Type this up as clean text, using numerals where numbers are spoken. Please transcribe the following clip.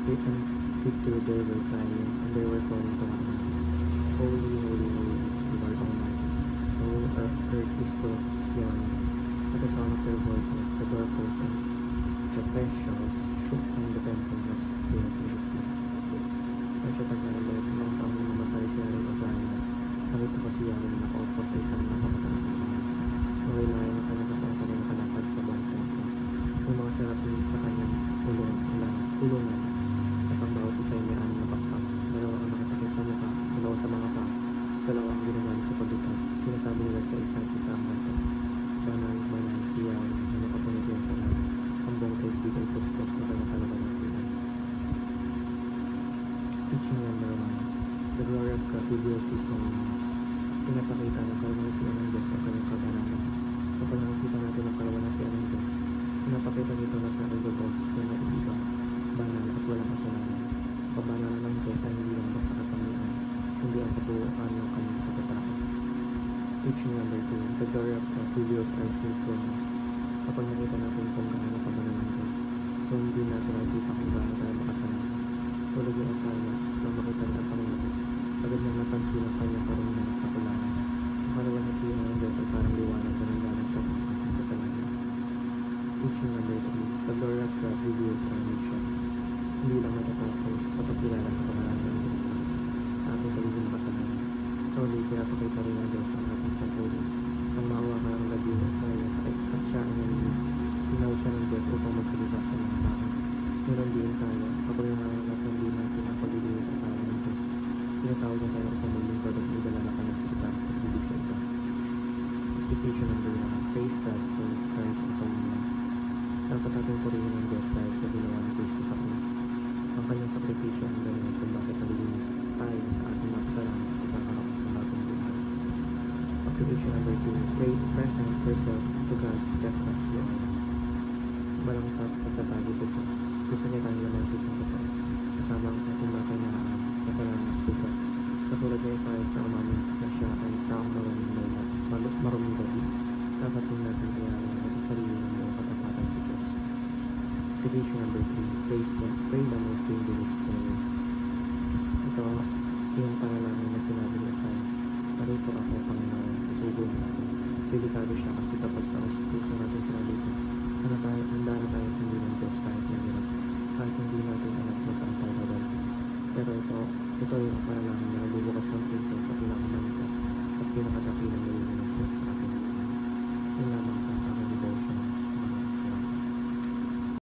and victory they were flying, and they were calling to one another, Holy, holy, holy is the Lord Almighty. The whole earth is full of His glory. At the sound of their voices, the doorposts and the thresholds shook, and the temple was filled with His glory. Ay sa Tagalog, nang taong namatay si Haring Ozias, nakita ko si Yahweh na nakaupo sa isang napakataas na tahan. Mawilayan ang kanyang kasuotan ay nakalapad sa buong templo. May mga serapin sa kanyang ulungan, at ang bawat isa ay may anim na pakpak. Dalawa ang nakatakip sa mukha, dalawa sa mga paa, dalawa ang ginagamit sa paglutad. Sinasabi nila sa isa't isa ang ganito, Banal, banal si Yahweh na nakapangyarihan sa lahat. Ang buong daigdig ay puspos na kanyang kalagalakihan. Teaching number 1. The glory of God reveals His holiness. Pinapakita ng kalawalatian ng Diyos ang kanyang kabanalan. Kapag nakikita natin ang kalawalatian ng Diyos, pinapakita nito na siya ay lubos na naiibang, banal at walang kasalanan. Kabanalan ng Diyos ay hindi lang basta katangian, hindi ang kabuuan ng kanyang pagkatao. Teaching number 2. The glory of God reveals our sinfulness. Kapag nakita natin kung gaano kabanal ng Diyos, kung hindi natin nakikita kung gaano tayo makasalanan. Tulad yung Ozias, nang makita niya ang Panginoon, agad niyang napansin ang kanyang karunungan at kapularan. Ang kalawalatian ng Diyos ay parang liwanag na naglalagtag ng ating kasalanan. Teaching number 3. The glory of God reveals our mission. Hindi lang natatapos sa pagkilala sa pangalan ng Jesus sa ating pagiging makasalanan. Sa uli, pinapakita rin ng Diyos ang ating pagpuli. Ang mahawakan ng labi ng Ozias at siya ay nalinis. Tinawag siya ng Diyos upang magsalita sa mga tao. Meron din tayo, kapag nangangalasan din natin ang paglilinis sa tao ng Diyos. Tinatawag na tayo upang maglingkod at magdala na kanyang salita at pagbibig sa iba. Application number 1. Praise God for Christ's atonement. Dapat natin purihin ang Diyos dahil sa ginawa ni Kristo sa krus. Ang kanyang sakripisyo ang dahilan kung bakit nalilinis tayo sa ating mga kasalanan at ikakaroon ng bagong buhay. Application number 2. Present yourself to God just as you are. Balangkap at tatagi sa Diyos. Gusto niya tayo na makita ng totoo, kasama ang ating mga kainaan, kasalanan at sugat. Katulad ni Ozias na umamin na siya ay taong maruming gabi, dapat din natin iyalan ang ating sarili ng buong katapatan sa Diyos. Application number 3. Pray the most dangerous prayer. Ito yung panalangin na sinabi ni Ozias. Narito ako, Panginoon, isugo mo ako. Delikado siya kasi kapag puso natin sinabi ito, handa na tayo sundin ng Diyos kahit mahirap, kahit hindi natin alam kung saan tayo dadalhin. Pero ito ay ang panalangin na nagbubukas ng pinto sa pinakamalita at pinakadakilang layunin ng Diyos sa atin. Yun lamang.